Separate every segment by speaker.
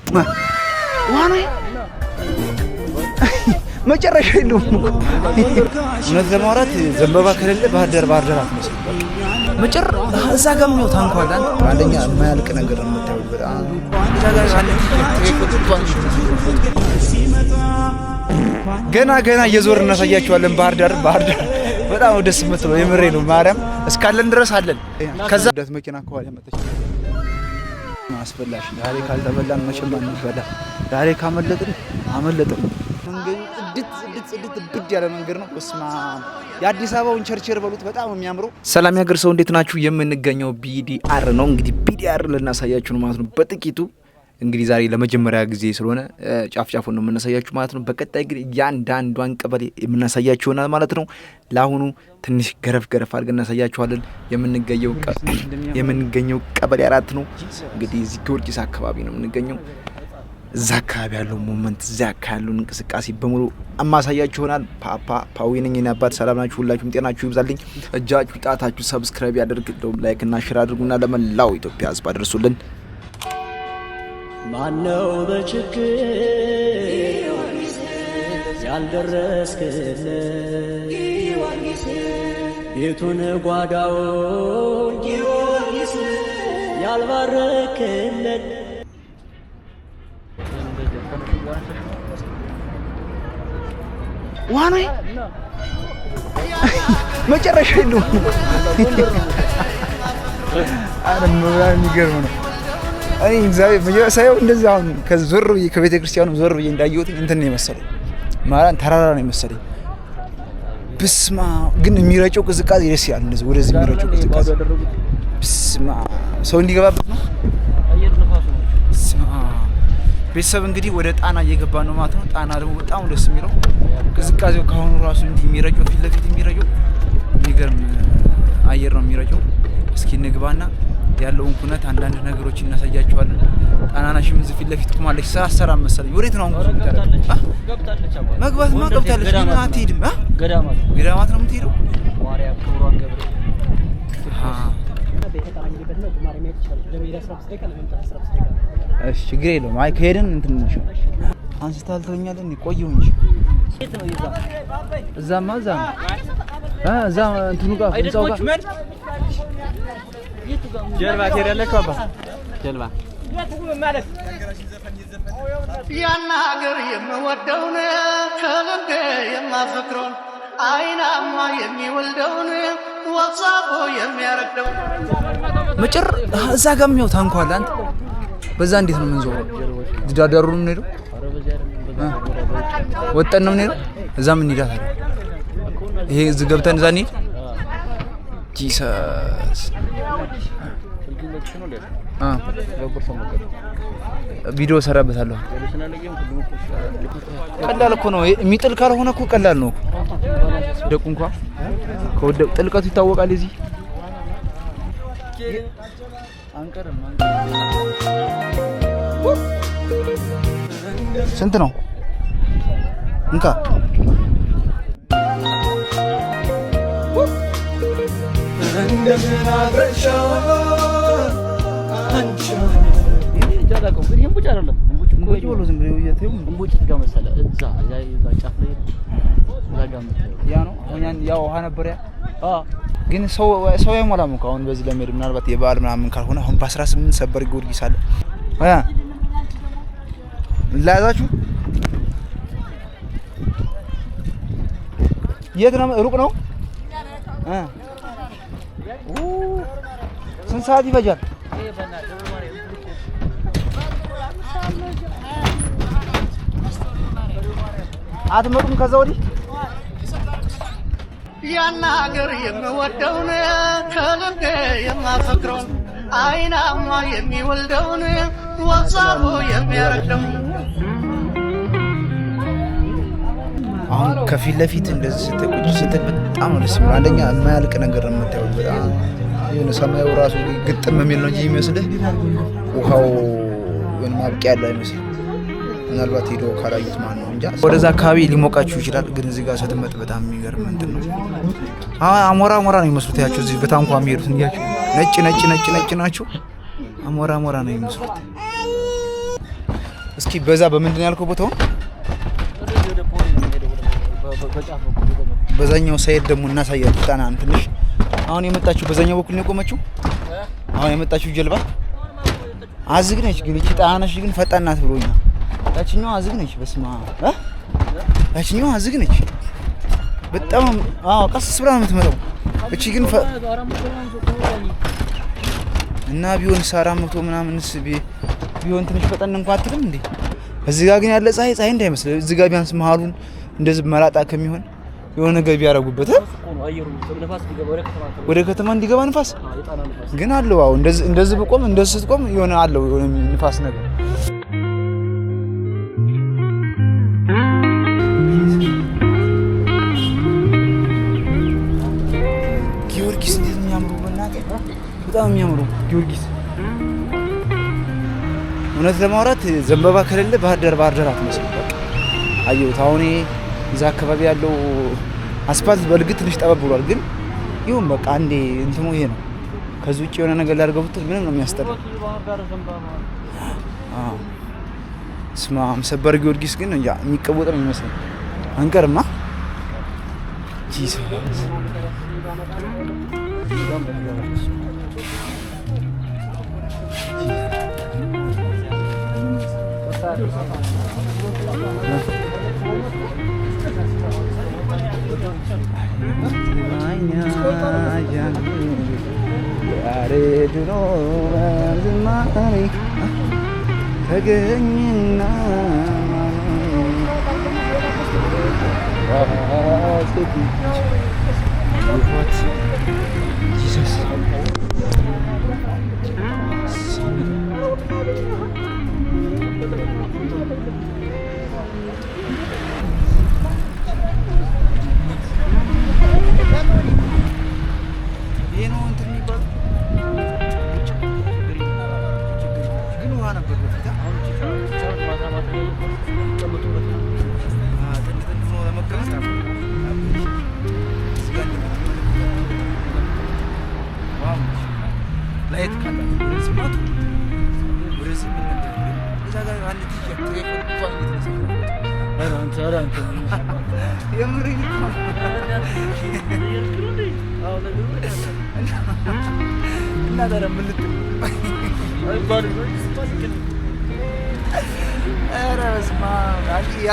Speaker 1: ዋና መጨረሻ የለውም እኮ እውነት ለማውራት ዘንባባ ከሌለ ባህር ዳር አትመስልም። እዛ ጋር ነው ታንኳል። አንደኛ የማያልቅ ነገር ነው የምታየው። በጣም ገና እየዞርን እናሳያቸዋለን። ባህር ዳር በጣም ደስ የምትለው የምሬ ነው። ማርያም እስካለን ድረስ አለን። ከዛ ዳት መኪና ከኋላ መጣች። አስፈላሽ ዛሬ ካልተበላን መቼም አንበላ። ዛሬ ካመለጥን አመለጥን። መንገዱ ጽድት ብድ ያለ መንገድ ነው። በስማ የአዲስ አበባውን ቸርቸር በሉት በጣም የሚያምረው። ሰላም ያገር ሰው እንዴት ናችሁ? የምንገኘው ቢዲአር ነው። እንግዲህ ቢዲአር ልናሳያችሁ ነው ማለት ነው በጥቂቱ። እንግዲህ ዛሬ ለመጀመሪያ ጊዜ ስለሆነ ጫፍጫፉን ነው የምናሳያችሁ ማለት ነው። በቀጣይ ግን ያንዳንዷን ቀበሌ የምናሳያችሁ ይሆናል ማለት ነው። ለአሁኑ ትንሽ ገረፍ አድርገን እናሳያችኋለን። የምንገኘው ቀበሌ 4 ነው። እንግዲህ እዚህ ጊዮርጊስ አካባቢ ነው የምንገኘው። እዛ አካባቢ ያለው ሞመንት እዛ አካባቢ ያለውን እንቅስቃሴ በሙሉ አማሳያችሁ ይሆናል። ፓዊ ነኝ እና አባት ሰላም ናችሁ? ሁላችሁም ጤናችሁ ይብዛልኝ። እጃችሁ ጣታችሁ ሰብስክራይብ ያድርግ፣ ላይክ እና ሼር አድርጉና ለመላው ኢትዮጵያ ሕዝብ አድርሱልን።
Speaker 2: ማነው በችግር ያልደረስክለት ቤቱን ጓዳውን ያልባረክለት
Speaker 1: ዋና መጨረሻ የለውም። የሚገርም ነው። እኔ እግዚአብሔር መጀመሪያ ሳየው እንደዚህ አሁን ከዞር ብዬ ከቤተ ክርስቲያኑ ዞር ብዬ እንዳየሁት እንትን ነው የመሰለኝ፣ ማለት ተራራ ነው የመሰለኝ። ብስማ ግን የሚረጨው ቅዝቃዜ ደስ ይላል። እንደዚህ ወደዚህ የሚረጨው ቅዝቃዜ ብስማ ሰው እንዲገባበት ነው። ቤተሰብ እንግዲህ ወደ ጣና እየገባ ነው ማለት ነው። ጣና ደግሞ በጣም ደስ የሚለው ቅዝቃዜው ካሁኑ ራሱ እንዲህ የሚረጨው ፊት ለፊት የሚረጨው የሚገርም አየር ነው የሚረጨው። እስኪ እንግባና ያለውን ኩነት አንዳንድ ነገሮች እናሳያችኋለን። ጣናናሽም እዚህ ፊት ለፊት ቆማለች። ሰራ መሰለኝ። ወዴት ነው አንጉ? መግባትማ ገብታለች። ግን አትሄድም። ገዳማት ነው የምትሄደው። እሺ ችግር የለውም። አይ ከሄድን እንትን እንጂ አንስታል ተኛለን። ቆየው እንጂ እዛማ እዛ እንትኑ ጋር ህንጻው ጋር ጀልባ ትሄዳለች። አባ ጀልባ
Speaker 3: ያን ሀገር የምወደውን ከልቤ የማፈቅረውን አይናማ የሚወልደውን ወጻፎ የሚያረግደው
Speaker 1: እዛ ጋር የሚያው ታንኳል። አንተ በዛ እንዴት ነው የምንዞረው? ዳዳሩ ነው የምንሄደው? ወጠን ነው የምንሄደው? እዛ ምን እንሄዳለን? ይሄ እዚህ ገብተን እዛ እንሄድ። ጂሰስ ቪዲዮ ሰራበታለሁ። ቀላል እኮ ነው። የሚጥል ካልሆነ እኮ ቀላል ነው እኮ። ደቁ እንኳን ከወደቁ ጥልቀቱ ይታወቃል። እዚህ አንቀርም። ስንት ነው? እንካ ያው ውሃ ነበር ያ ግን ሰው አይሞላም እኮ አሁን በዚህ ለመሄድ ምናልባት የበዓል ምናምን ካልሆነ አሁን በ18 ሰበር ጊዮርጊስ አለ። ላያዛችሁ የት ነው? ሩቅ ነው። ስንት ሰዓት ይፈጃል? አትመጡም ከዛ ወዲህ?
Speaker 3: ያን ሀገር የምወደውን ከልቤ የማፈቅረውን አይናማ የሚወልደውን ወጻፎ የሚያረግደው
Speaker 1: አሁን ከፊት ለፊት እንደዚህ ስትቁጭ ስትል በጣም ደስ የሚለው አንደኛ የማያልቅ ነገር ነው የምታየው። በጣም የሆነ ሰማዩ ራሱ ግጥም የሚል ነው እንጂ የሚመስልህ ውሃው የሆነ ማብቂያ ያለው አይመስልም። ምናልባት ሄዶ ካላዩት ማን ነው እንጃ። ወደዛ አካባቢ ሊሞቃችሁ ይችላል፣ ግን እዚህ ጋር ስትመጥ በጣም የሚገርም እንትን ነው። አሞራ ነው የሚመስሉት። ያቸው እዚህ በታንኳ የሚሄዱት እንዲያቸው ነጭ ናቸው። አሞራ ነው የሚመስሉት። እስኪ በዛ በምንድን ያልከው ቦታው በዛኛው ሳይድ ደግሞ እናሳያችሁ። ጣናን ትንሽ አሁን የመጣችሁ በዛኛው በኩል ነው የቆመችው። አሁን የመጣችሁ ጀልባ አዝግ ነች፣ ግን እቺ ጣናሽ ግን ፈጣን ናት ብሎኛል። ታችኛው አዝግ ነች። በስማ ታችኛው አዝግ ነች በጣም ቀስ ብላ ነው የምትመጣው። እቺ ግን እና ቢሆን 400 ምናምንስ ቢሆን ትንሽ ፈጠን እንኳን አትልም እንዴ? እዚህ ጋር ግን ያለ ፀሐይ እንዳይመስል እዚህ ጋር ቢያንስ መሀሉን እንደዚህ መላጣ ከሚሆን የሆነ ነገር ቢያረጉበት ወደ ከተማ እንዲገባ ንፋስ ግን አለው። አዎ እንደዚህ ብቆም እንደዚህ ስትቆም የሆነ አለው የሆነ ንፋስ ነገር። ጊዮርጊስ እንዴት የሚያምሩ በእናትህ በጣም የሚያምሩ ጊዮርጊስ። እውነት ለማውራት ዘንባባ ከሌለ ባህር ዳር አትመስልም። በቃ አየሁት። አሁን እዛ አካባቢ ያለው አስፋልት በልግ ትንሽ ጠበብ ብሏል፣ ግን ይሁን በቃ አንዴ እንትኑ ይሄ ነው። ከዚህ ውጭ የሆነ ነገር ላድርገው ብትል ምንም ነው የሚያስጠላው። ስማም ሰበር ጊዮርጊስ ግን እንጃ የሚቀወጥ ነው የሚመስለው። አንቀርማ ጂሰስ ተገኝና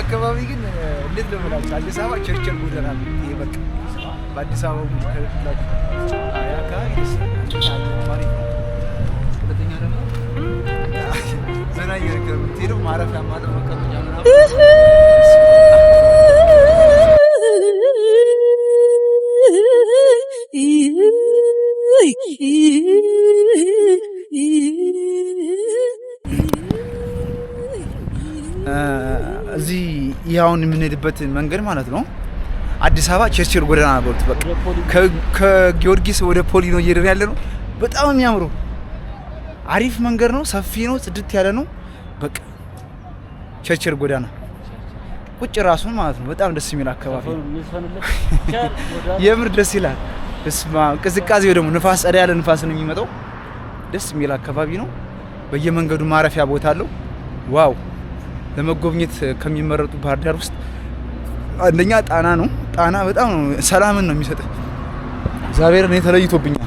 Speaker 1: አካባቢ ግን እንዴት ነው ማለት አዲስ አበባ ቸርቸር ጎዳና ነው። ይሄ በቃ በአዲስ አበባ አካባቢ ሁለተኛ ደግሞ ዘና እያደረገ የምትሄደው ማረፊያ ማለት መቀመጫ ምናምን እዚህ ይሄውን የምንሄድበት መንገድ ማለት ነው። አዲስ አበባ ቸርቸር ጎዳና ነው። በቃ ከጊዮርጊስ ወደ ፖሊ ነው እየሄድን ያለ ነው። በጣም የሚያምሩ አሪፍ መንገድ ነው። ሰፊ ነው፣ ጽድት ያለ ነው። በቃ ቸርቸር ጎዳና ቁጭ ራሱን ማለት ነው። በጣም ደስ የሚል አካባቢ የምር ደስ ይላል። እስማ ቅዝቃዜው ደግሞ ንፋስ ጸዳ ያለ ንፋስ ነው የሚመጣው። ደስ የሚል አካባቢ ነው። በየመንገዱ ማረፊያ ቦታ አለው። ዋው ለመጎብኘት ከሚመረጡ ባህር ዳር ውስጥ አንደኛ ጣና ነው። ጣና በጣም ነው ሰላምን ነው የሚሰጥ። እግዚአብሔር እኔ ተለይቶብኛል።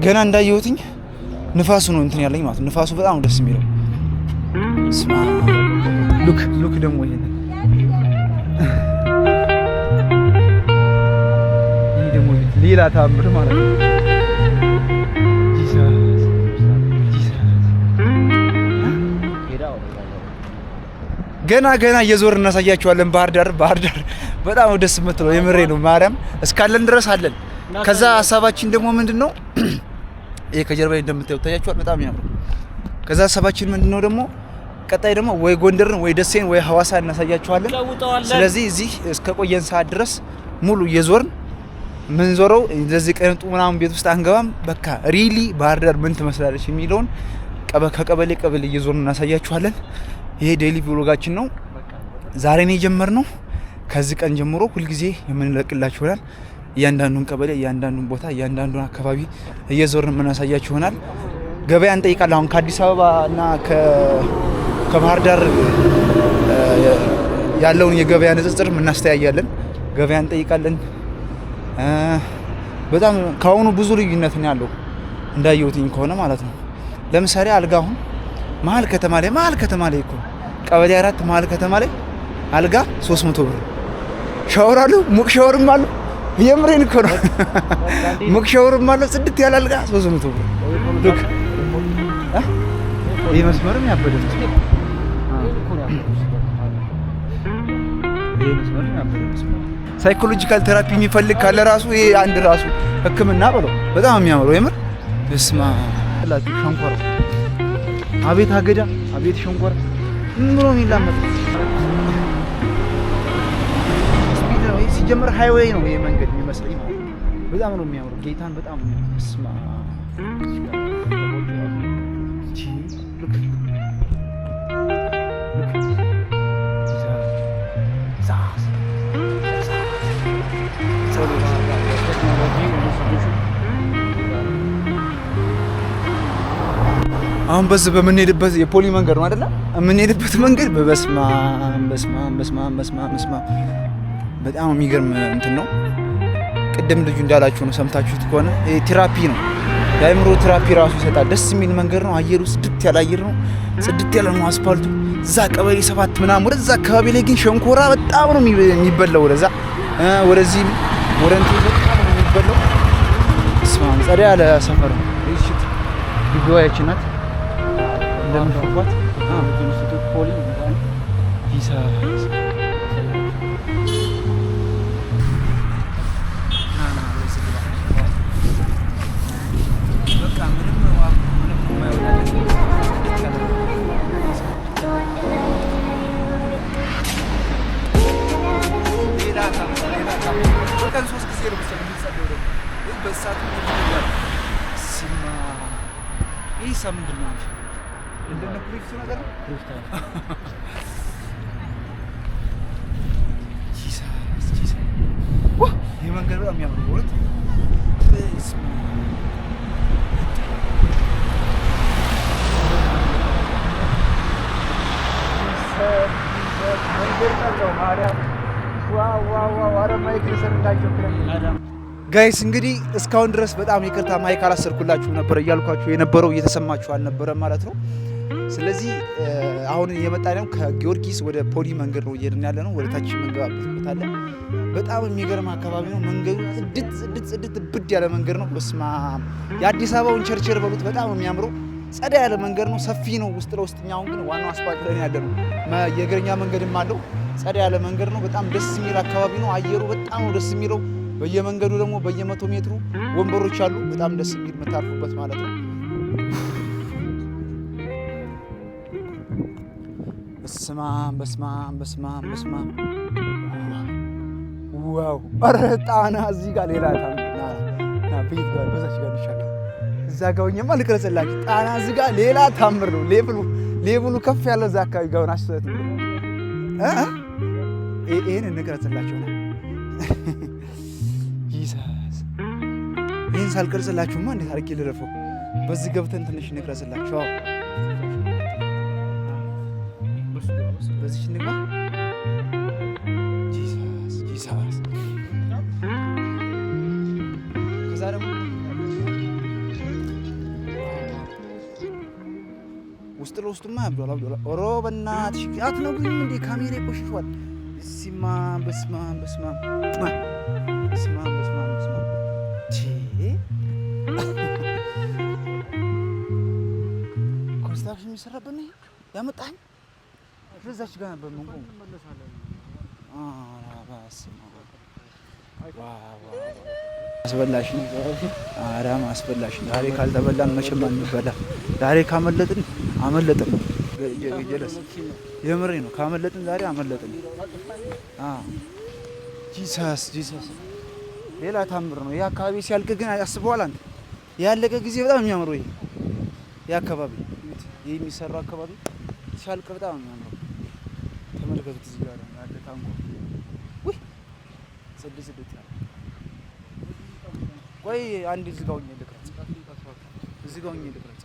Speaker 1: ገና እንዳየሁትኝ ንፋሱ ነው እንትን ያለኝ ማለት ነው። ንፋሱ በጣም ነው ደስ የሚለው። ስማ ሉክ ደግሞ ይሄ ደግሞ ሌላ ታምር ማለት ነው። ገና እየዞርን እናሳያችኋለን። ባህር ዳር በጣም ደስ የምትለው የምሬ ነው። ማርያም እስካለን ድረስ አለን። ከዛ ሀሳባችን ደግሞ ምንድነው ይሄ ከጀርባዬ እንደምታዩት ታያችኋል። በጣም ያምሩ። ከዛ ሀሳባችን ምንድነው ደግሞ ቀጣይ ደግሞ ወይ ጎንደርን ወይ ደሴን ወይ ሐዋሳ እናሳያችኋለን። ስለዚህ እዚህ እስከ ቆየን ሰዓት ድረስ ሙሉ እየዞርን ምን ዞረው እንደዚህ ቀንጡ ምናምን ቤት ውስጥ አንገባም። በቃ ሪሊ ባህር ዳር ምን ትመስላለች የሚለውን ከቀበሌ እየዞርን እናሳያችኋለን። ይሄ ዴይሊ ቪሎጋችን ነው። ዛሬ ነው የጀመርነው። ከዚህ ቀን ጀምሮ ሁልጊዜ የምንለቅላችሁ ይሆናል። እያንዳንዱን ቀበሌ፣ እያንዳንዱን ቦታ፣ እያንዳንዱን አካባቢ እየዞርን የምናሳያችሁ ይሆናል። ገበያ እንጠይቃለን። አሁን ከአዲስ አበባ እና ከባህር ዳር ያለውን የገበያ ንጽጽር እናስተያያለን። ገበያ እንጠይቃለን። በጣም ካሁኑ ብዙ ልዩነት ነው ያለው እንዳየሁትኝ ከሆነ ማለት ነው። ለምሳሌ አልጋ አሁን መሀል ከተማ ላይ እኮ ቀበሌ 4 መሀል ከተማ ላይ አልጋ 300 ብር። ሻወር አለው፣ ሙቅ ሻወርም አለው። የምሬን እኮ ነው። ሙቅ ሻወርም አለው። ጽድት ያለ አልጋ 300 ብር። ልክ ይሄ መስመርም ያበደ ነው። ይሄ መስመርም ያበደ ነው። ሳይኮሎጂካል ቴራፒ የሚፈልግ ካለ ራሱ ይሄ አንድ ራሱ ሕክምና ብለው በጣም የሚያምረው የምር እስማ ላቲ ሸንኮራ አቤት አገዳ አቤት ሸንኮራ ምን ነው የሚላመጥ ስፒድ ነው። ይሄ ሲጀምር ሃይዌይ ነው ይሄ መንገድ የሚመስለኝ ማለት ነው። በጣም ነው የሚያምረው። ጌታን በጣም ነው እስማ አሁን በዚህ በምንሄድበት የፖሊ መንገድ ነው አይደለ? የምንሄድበት መንገድ በስማ በጣም የሚገርም እንትን ነው። ቅድም ልጁ እንዳላችሁ ነው፣ ሰምታችሁት ከሆነ ቴራፒ ነው፣ የአእምሮ ቴራፒ ራሱ ይሰጣል። ደስ የሚል መንገድ ነው። አየሩ ጽድት ያለ አየር ነው፣ ጽድት ያለ ነው አስፋልቱ። እዛ ቀበሌ 7 ምናምን ወደዛ አካባቢ ላይ ግን ሸንኮራ በጣም ነው የሚበላው። ወደዛ ወደዚህም ወደ እንትን በጣም ነው የሚበላው። ስማን ጸዳ ያለ ሰፈር ነው። እሺ ቢጓያች ናት እንደምትፈቋት ኢንስቲትዩት ፖሊ ይሳስ በቃ ምንም በቀን 3 ጊዜ ነው የሚጸደው። በሰዓት ሲማ ይህ ምንድን ነው? እንደነ ክሪፍቱ ነገር ነው። ክሪፍቱ ይህ መንገድ በጣም የሚያምር ወጥ ጋይስ እንግዲህ እስካሁን ድረስ በጣም ይቅርታ ማይክ አላሰርኩላችሁ ነበር እያልኳችሁ የነበረው እየተሰማችሁ አልነበረም ማለት ነው። ስለዚህ አሁን የመጣ ነው ከጊዮርጊስ ወደ ፖሊ መንገድ ነው እየሄድን ያለ ነው። ወደ ታች መንገባበት ቦታ አለ። በጣም የሚገርም አካባቢ ነው። መንገዱ ጽድት ብድ ያለ መንገድ ነው። በስማ የአዲስ አበባውን ቸርቸር በሉት በጣም የሚያምረው ጸዳ ያለ መንገድ ነው። ሰፊ ነው ውስጥ ለውስጥ። አሁን ግን ዋናው አስፋልት ላይ ያለ ነው። የእግረኛ መንገድም አለው። ጸዳ ያለ መንገድ ነው። በጣም ደስ የሚል አካባቢ ነው። አየሩ በጣም ነው ደስ የሚለው። በየመንገዱ ደግሞ በየ100 ሜትሩ ወንበሮች አሉ። በጣም ደስ የሚል የምታርፉበት ማለት ነው። በስማም ዋው! ኧረ ጣና እዚህ ጋር ሌላ ታምር ቤት ጋር በዛች ጋር ይሻላል። እዛ ጋር ሆኜማ ልቅረጽላችሁ። ጣና እዚህ ጋር ሌላ ታምር ነው። ሌቭሉ ከፍ ያለ እዛ አካባቢ ጋር አስተት ይሄን እንቅረጽላችሁ ነው። ይሳስ ይሄን ሳልቀርጽላችሁማ እንዴት አድርጌ ልረፈው? በዚህ ገብተን ትንሽ እንቅረጽላችሁ። በዚህ እንግባ። ጂሳስ ከዛ ደግሞ ውስጥ ለውስጡማ ያብዷል። ኦሮ በእናትሽ አትነግሪኝም እንዴ? ካሜራ ቆሽሿል። በስማም ኮንስትራክሽን የሚሰራበት ነው ያመጣኝ። እዛች ጋር ነበር መንቆም። አስበላሽ ነው። አራም አስበላሽ ነው። ዛሬ ካልተበላን መቼም አንበላ። ዛሬ ካመለጥን አመለጥን። ጀለስ የምሬ ነው። ካመለጥን ዛሬ አመለጥን። ጂሳስ ሌላ ታምር ነው። ይሄ አካባቢ ሲያልቅ ግን አስበዋል አንተ። ያለቀ ጊዜ በጣም የሚያምረው ይሄ አካባቢ ይሄ የሚሰራው አካባቢ ሲያልቅ በጣም የሚያምረው ተመልከቱት። እዚህ ጋር ያለ ታንኮ ወይ ጽድት ያለ ቆይ አንድ እዚህ ጋር ሆኜ ልቅረጽ።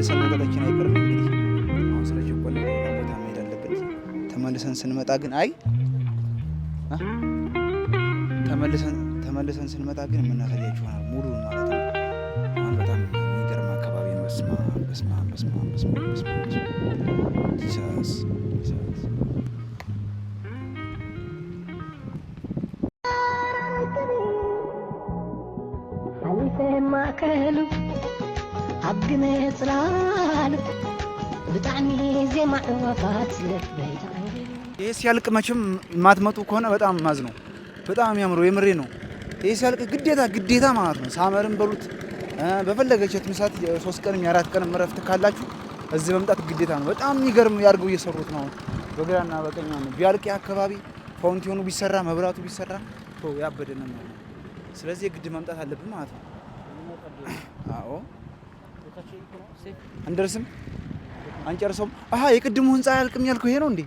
Speaker 1: ተመልሰን መውጣታችን አይቀርም። እንግዲህ አሁን ስለጀቆለ ቦታ መሄድ አለብን። ተመልሰን ስንመጣ ግን ተመልሰን ስንመጣ ግን የምናሳያችሁ ይሆናል ሙሉውን ማለት ነው። አሁን በጣም የሚገርም አካባቢ ነው። በስመ አብ ጂሰስ
Speaker 4: ማከሉ አብግነ ጽላል ብጣዕሚ ዜማ ዕዋፋት ስለበይታ
Speaker 1: ይሄ ሲያልቅ መቼም የማትመጡ ከሆነ በጣም ማዝ ነው። በጣም የሚያምሩ የምሬ ነው። ይሄ ሲያልቅ ግዴታ ማለት ነው። ሳመርን በሉት በፈለገችት ምሳት 3 ቀንም የ4 ቀንም እረፍት ካላችሁ እዚህ መምጣት ግዴታ ነው። በጣም የሚገርም ያርገው እየሰሩት ነው። በግራና በቀኝ ነው ቢያልቅ አካባቢ ፋውንቴኑ ቢሰራ መብራቱ ቢሰራ ያበደ ነው። ስለዚህ ግድ መምጣት አለብን ማለት ነው። አዎ አንደርስም አንጨርሰውም። የቅድሙ ህንጻ ያልቅም ያልከው ይሄ ነው እንዴ?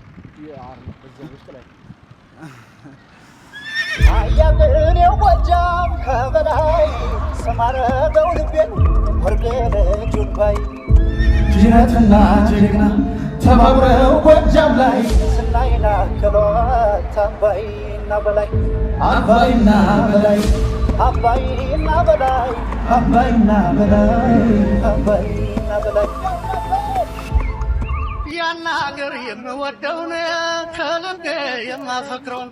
Speaker 3: አያምኔው ጎጃም ከበላይ ሰማረገው ልቤን ወርቅልጁን ባይ ጅነትና ጀግና ተባብረው ጎጃም ላይ ስናይና ከሎት አባይና በላይ አባይና በላይ አባይና በላይ አባይና በላይ አባይና በላይ ያን ሀገር የምወደውን ከልቤ የማፈቅረውን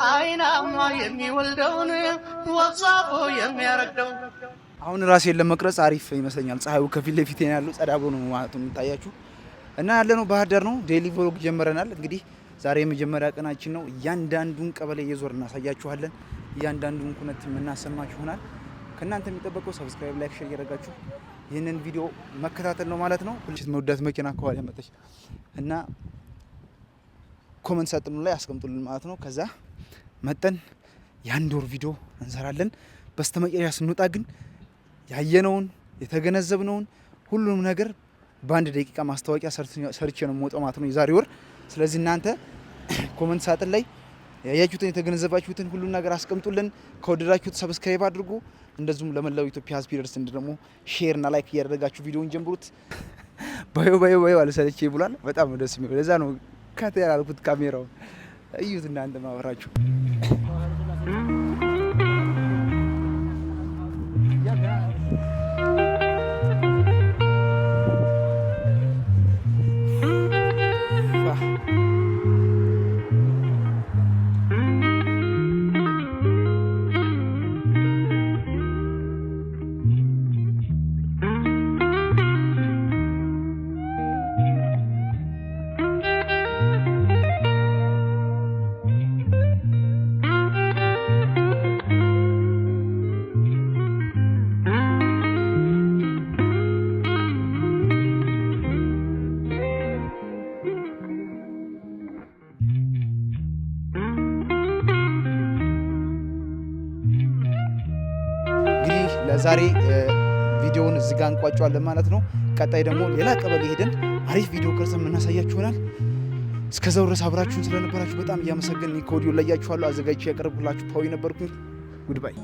Speaker 3: አይናማ የሚወልደውን ወዛቦ የሚያረግደውን
Speaker 1: አሁን ራሴን ለመቅረጽ አሪፍ ይመስለኛል። ፀሐዩ ከፊት ለፊት ያለው ጸዳ ብሎ ነው ማለት ነው የሚታያችሁ። እና ያለነው ባህር ዳር ነው። ዴይሊ ቭሎግ ጀምረናል። እንግዲህ ዛሬ የመጀመሪያ ቀናችን ነው። እያንዳንዱን ቀበሌ እየዞር እናሳያችኋለን። እያንዳንዱን ኩነት የምናሰማችሁ ይሆናል። ከእናንተ የሚጠበቀው ሰብስክራይብ፣ ላይክ፣ ሼር እያደረጋችሁ ይህንን ቪዲዮ መከታተል ነው ማለት ነው። ሁልሽት መውዳት መኪና ከኋላ ያመጣች እና ኮመንት ሳጥኑ ላይ አስቀምጡልን ማለት ነው። ከዛ መጠን የአንድ ወር ቪዲዮ እንሰራለን። በስተመጨረሻ ስንወጣ ግን ያየነውን የተገነዘብነውን ሁሉንም ነገር በአንድ ደቂቃ ማስታወቂያ ሰርቼ ነው የምወጣው ማለት ነው የዛሬ ወር። ስለዚህ እናንተ ኮመንት ሳጥን ላይ ያያችሁትን የተገነዘባችሁትን ሁሉን ነገር አስቀምጡልን። ከወደዳችሁት ሰብስክራይብ አድርጉ። እንደዚሁም ለመላው ኢትዮጵያ ሕዝብ ይደርስ ደግሞ ሼር እና ላይክ እያደረጋችሁ ቪዲዮውን ጀምሩት። ባዮ አልሰለቼ ብሏል። በጣም ደስ የሚል ለዛ ነው ከተ ያልኩት ካሜራውን እዩት እናንተ ማብራችሁ ለዛሬ ቪዲዮውን እዚህ ጋር እንቋጫለን ማለት ነው። ቀጣይ ደግሞ ሌላ ቀበሌ ሄደን አሪፍ ቪዲዮ ቀርጸን የምናሳያችሁ ይሆናል። እስከዛው ድረስ አብራችሁን ስለነበራችሁ በጣም እያመሰገንን ከወዲሁ ለያችኋለሁ። አዘጋጅቼ ያቀርብኩላችሁ ፓዊ ነበርኩኝ። ጉድባይ